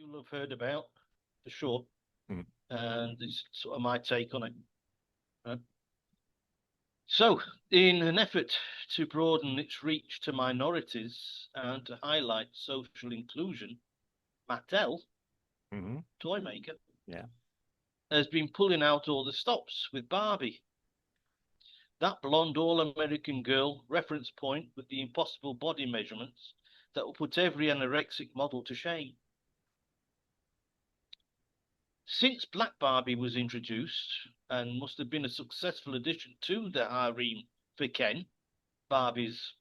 you'll have heard about for sure, Mm. and it's sort of my take on it. Uh, So, in an effort to broaden its reach to minorities and to highlight social inclusion, Mattel, Hmm. toy maker, Yeah. has been pulling out all the stops with Barbie. That blonde all-American girl reference point with the impossible body measurements that will put every anorexic model to shame. Since Black Barbie was introduced and must have been a successful addition to the harem for Ken, Barbie's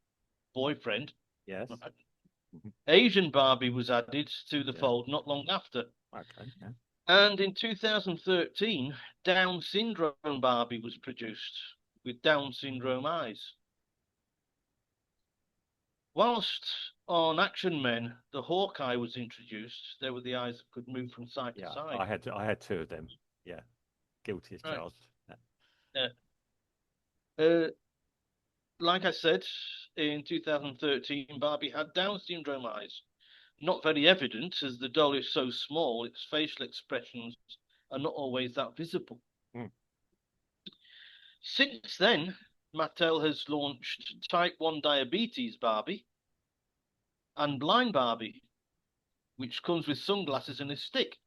boyfriend, Yes. Hmm. Asian Barbie was added to the Yeah. fold not long after. Okay. Yeah. And in 2013, Down syndrome Barbie was produced with Down syndrome eyes. Whilst on Action Men, the Hawkeye was introduced, there were the eyes that could move from side to Yeah. side. I had two of them. Yeah. Guilty as Right. charged. Yeah. Uh, like I said, in 2013, Barbie had Down syndrome eyes. Not very evident, as the doll is so small, its facial expressions are not always that visible. Mm. Since then, Mattel has launched Type 1 Diabetes Barbie and Blind Barbie, which comes with sunglasses and a stick.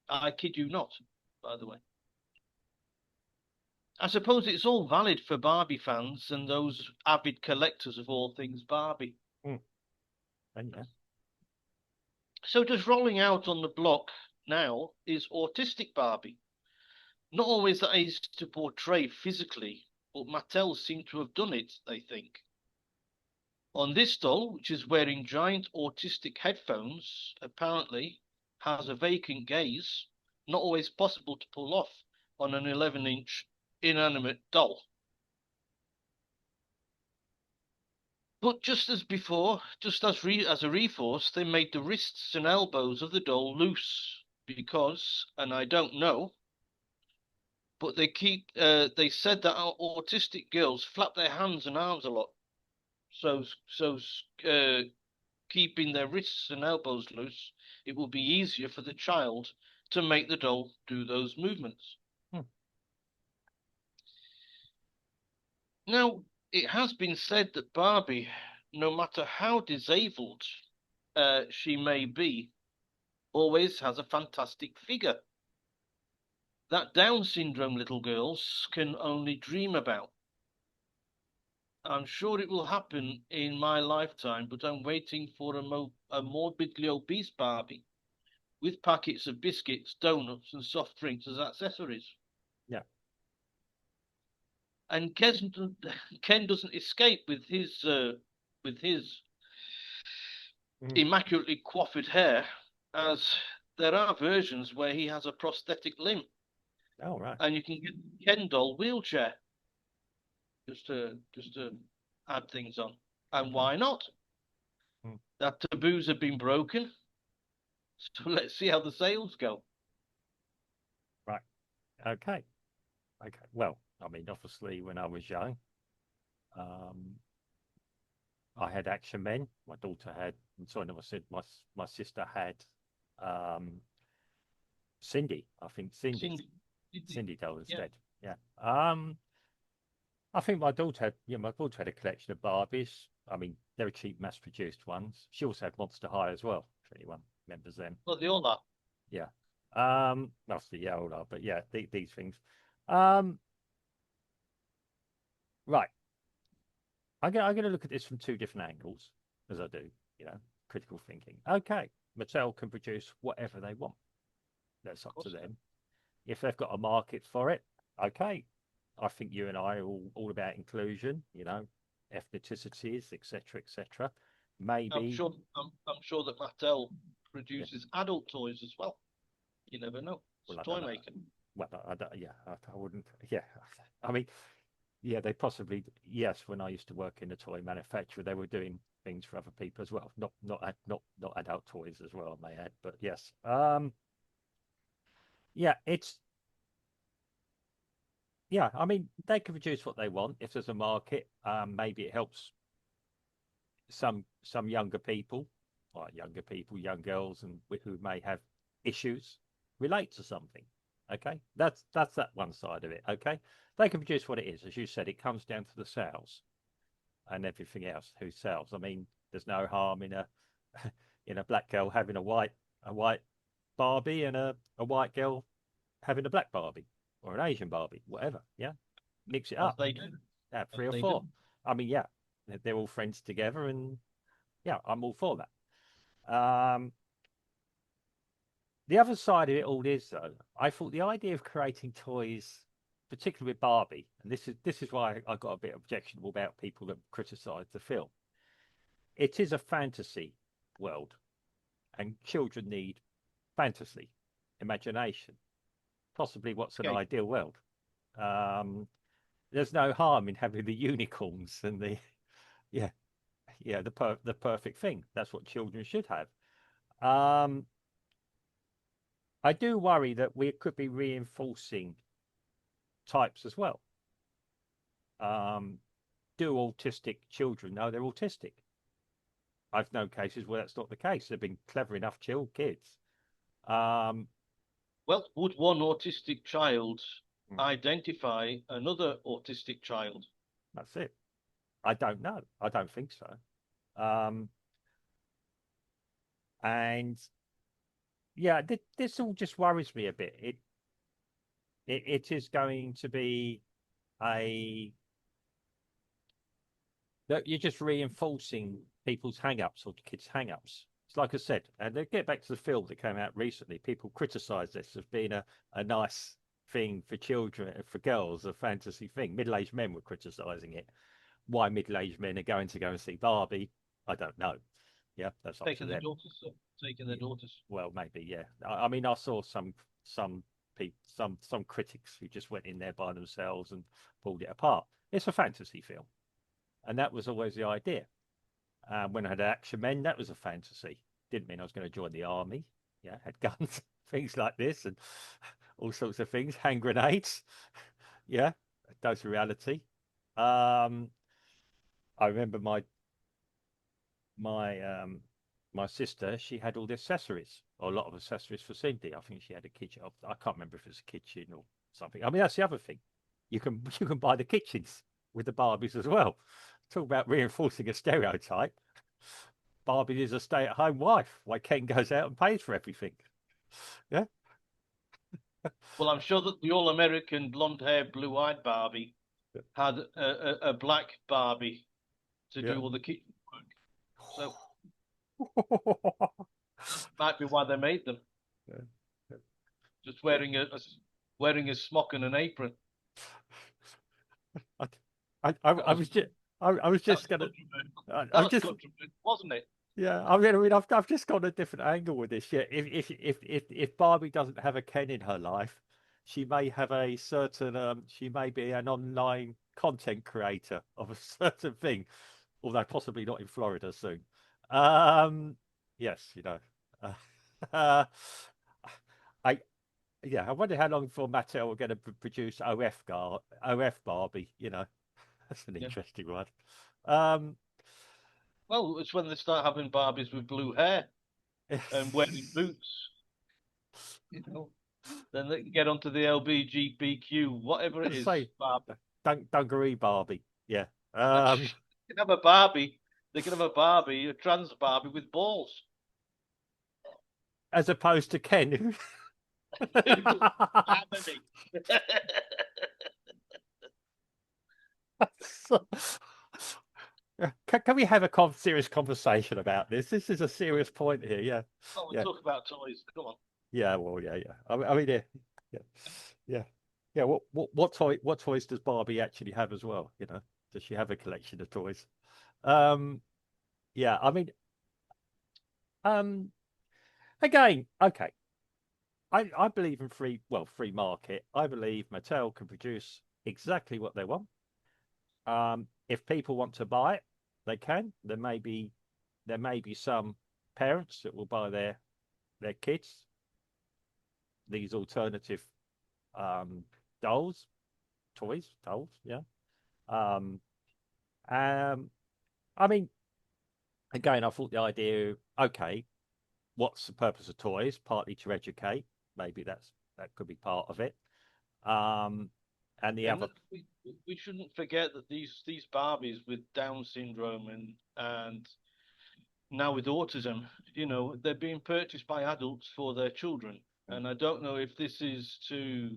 I kid you not, by the way. I suppose it's all valid for Barbie fans and those avid collectors of all things Barbie. Mm. And yeah. So just rolling out on the block now is Autistic Barbie. Not always that easy to portray physically, but Mattel seem to have done it, they think. On this doll, which is wearing giant autistic headphones, apparently has a vacant gaze, not always possible to pull off on an 11-inch inanimate doll. But just as before, just as a reforce, they made the wrists and elbows of the doll loose because, and I don't know, but they said that our autistic girls flap their hands and arms a lot. So keeping their wrists and elbows loose, it will be easier for the child to make the doll do those movements. Mm. Now, it has been said that Barbie, no matter how disabled she may be, always has a fantastic figure that Down syndrome little girls can only dream about. I'm sure it will happen in my lifetime, but I'm waiting for a morbidly obese Barbie with packets of biscuits, donuts, and soft drinks as accessories. Yeah. And Ken doesn't escape with his Mm. immaculately coiffed hair, as there are versions where he has a prosthetic limb, Oh, right. and you can get Ken doll wheelchair just to add things on. And Okay. why not? Mm. That taboos have been broken, so let's see how the sales go. Right. Okay. Okay. Well, I mean, obviously, when I was young, um, I had Action Men. My daughter had, and sorry, no, I said my sister had um, Cindy. I think Cindy, Cindy Doll yeah, instead. Yeah. I think my daughter had a collection of Barbies. I mean, they were cheap, mass-produced ones. She also had Monster High as well, if anyone remembers them. well, they all are. Yeah. Mostly, yeah, older, but yeah, these things. Um, right. I'm going to look at this from two different angles, as I do, you know, critical thinking. Okay, Mattel can produce whatever they want. That's Of up to course, them. If they've got a market for it, okay. I think you and I are all about inclusion, you know, ethnicities, etc., etc. I'm Maybe, sure. I'm sure that Mattel yeah. produces adult toys as well. You never know. It's Well, a I don't toy know. maker. Well, I don't, yeah, I wouldn't. Yeah, I mean, yeah, they possibly. Yes, when I used to work in a toy manufacturer, they were doing things for other people as well. Not adult toys as well, I may add. But yes, yeah, it's yeah. I mean, they can produce what they want if there's a market. Maybe it helps some younger people like younger people, young girls, and who may have issues relate to something. Okay, that's that one side of it. Okay, they can produce what it is, as you said. It comes down to the sales and everything else. Who sells? I mean, there's no harm in a in a black girl having a white Barbie and a white girl having a black Barbie or an Asian Barbie, whatever. Yeah, mix it as up. they do, Have as three or they do. four. I mean, yeah, they're all friends together, and yeah, I'm all for that. The other side of it all is, though, I thought the idea of creating toys, particularly with Barbie, and this is why I got a bit objectionable about people that criticise the film. It is a fantasy world, and children need fantasy, imagination, possibly what's an Okay. ideal world. Um, there's no harm in having the unicorns and the yeah the perfect thing. That's what children should have. Um, I do worry that we could be reinforcing types as well. Um, do autistic children know they're autistic? I've known cases where that's not the case. They've been clever enough kids. Um, Well, would one autistic child mm, identify another autistic child? that's it. I don't know. I don't think so. Um, and yeah, this all just worries me a bit. It is going to be a that you're just reinforcing people's hang-ups or kids' hang-ups. It's like I said, and they get back to the film that came out recently. People criticise this as being a nice thing for children, for girls, a fantasy thing. Middle-aged men were criticising it. Why middle-aged men are going to go and see Barbie, I don't know. Yeah, that's up to Taking their them. daughters, sir. Taking their Yeah, daughters. well, maybe, yeah. I mean, I saw some people, some critics who just went in there by themselves and pulled it apart. It's a fantasy film, and that was always the idea. When I had Action Men, that was a fantasy. Didn't mean I was going to join the army. Yeah, had guns, things like this, and all sorts of things, hand grenades. Yeah, those are reality. Um, I remember my my sister. She had all the accessories, or a lot of accessories for Cindy. I think she had a kitchen. I can't remember if it was a kitchen or something. I mean, that's the other thing. You can buy the kitchens with the Barbies as well. Talk about reinforcing a stereotype. Barbie is a stay-at-home wife. Why Ken goes out and pays for everything. Yeah, Well, I'm sure that the all-American blonde-haired, blue-eyed Barbie had a black Barbie to yeah. do all the kitchen work. So that might be why they made them. Just Yeah. wearing a smock and an apron. I, I That I was was just I was that was just gonna controversial. That I'm was just controversial, wasn't it? yeah. I mean I've just got a different angle with this. Yeah, if Barbie doesn't have a Ken in her life, she may have a certain she may be an online content creator of a certain thing, although possibly not in Florida soon. Um, yes, you know. Uh, I yeah, I wonder how long before Mattel are going to produce OF Barbie. You know, that's an Yeah. interesting one. Um, Well, it's when they start having Barbies with blue hair and wearing boots. You know, then they can get onto the LBGBQ, whatever it I'd is. say Barbie. Dungaree Barbie. Yeah. They can have a Barbie. They can have a Barbie, a trans Barbie with balls. As opposed to Ken. Who doesn't have any? So- can we have a serious conversation about this? This is a serious point here. Yeah. Oh, we Yeah. talk about toys. Come on. Yeah. Well, yeah. Yeah. I mean, yeah. Yeah. Yeah. Yeah. What toys does Barbie actually have as well? You know, does she have a collection of toys? Um, yeah. I mean, um, again, okay. I believe in free market. I believe Mattel can produce exactly what they want. If people want to buy it, they can. There may be some parents that will buy their kids these alternative um, dolls, dolls. Yeah. Um, I mean, again, I thought the idea, okay, what's the purpose of toys? Partly to educate. Maybe that could be part of it. Um, and the And other, we shouldn't forget that these Barbies with Down syndrome and now with autism, they're being purchased by adults for their children. And I don't know if this is to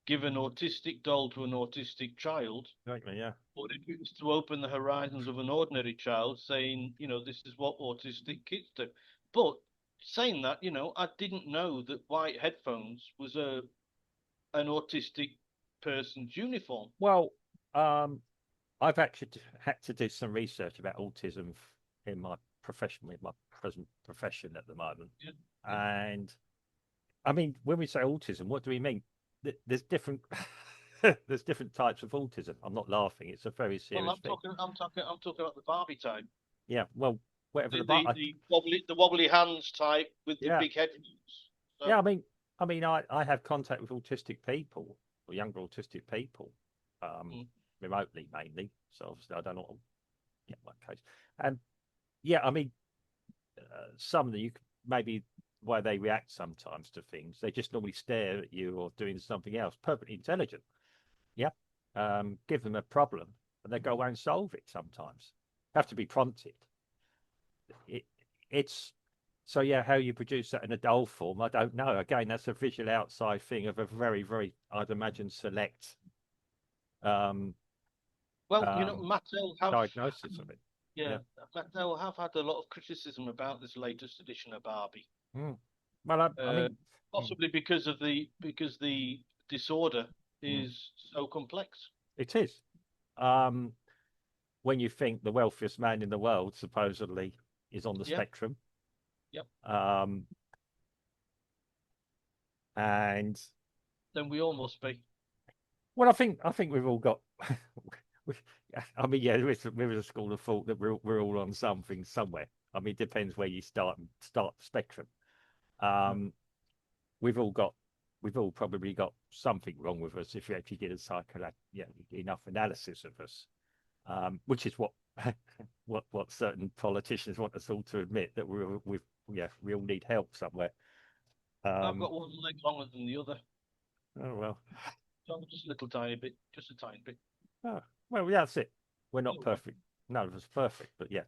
give an autistic doll to an autistic child, yeah, or if it's to open the horizons of an ordinary child, saying, this is what autistic kids do. But saying that, I didn't know that white headphones was an autistic person's uniform. well, um, I've actually had to do some research about autism in my profession, in my present profession at the moment. Yeah, yeah. And I mean, when we say autism, what do we mean? There's different there's different types of autism. I'm not laughing. It's a very Well, serious thing. I'm talking about the Barbie type, Yeah. Well, whatever the the the, the wobbly hands type with the yeah, big headphones. yeah. So, I have contact with autistic people or younger autistic people, um, mm, remotely mainly. So obviously, I don't know. Yeah, my case. And yeah, I mean, some of them you maybe why they react sometimes to things. They just normally stare at you or doing something else. Perfectly intelligent. Yeah. Give them a problem and they go away and solve it sometimes. Have to be prompted. It, it's so yeah, how you produce that in a doll form, I don't know. Again, that's a visual outside thing of a very, very, I'd imagine, select um, well, um, Mattel have, diagnosis of it. yeah, Yeah. Mattel have had a lot of criticism about this latest edition of Barbie. Mm. Well, I Uh, mean, mm, Possibly because the disorder mm, is so complex. it is. Um, when you think the wealthiest man in the world supposedly is on the Yeah, spectrum, yep. um, and Then we all must be. well, I think we've all got. I mean, yeah, there is a school of thought that we're all on something somewhere. I mean, it depends where you start the spectrum. Yeah. Um, we've all got we've all probably got something wrong with us if you actually did a enough analysis of us, which is what what certain politicians want us all to admit that we all need help somewhere. I've Um, got one leg longer than the other, oh well, so just a little tiny bit, just a tiny bit. oh, well, yeah, that's it. We're There not we go. perfect. None of us are perfect, but yeah,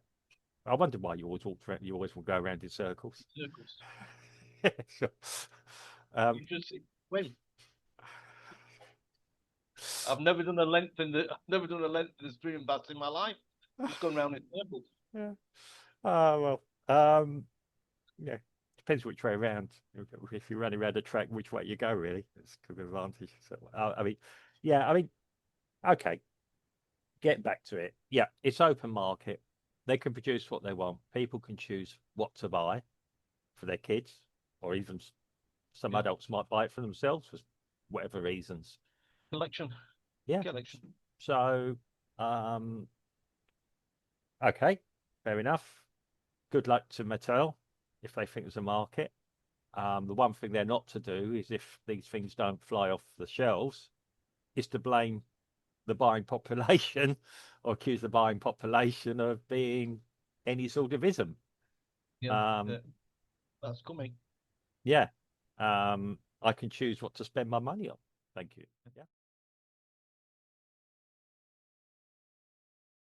I wonder why you always walk around, you always will go around in circles. Circles. Sure. Um, You just when I've never done a length in the stream baths in my life. Just going round in circles. yeah. Well, yeah, depends which way around. If you're running around a track, which way you go, really. It's a good advantage. So, I mean, yeah, I mean, okay, get back to it. Yeah, it's open market. They can produce what they want. People can choose what to buy for their kids, or even some Yeah, adults might buy it for themselves for whatever reasons. collection, Yeah. collection. So, um, okay, fair enough. Good luck to Mattel if they think there's a market. The one thing they're not to do is if these things don't fly off the shelves, is to blame the buying population or accuse the buying population of being any sort of ism. Yeah, Um, that's coming. yeah, I can choose what to spend my money on. Thank you. Yeah.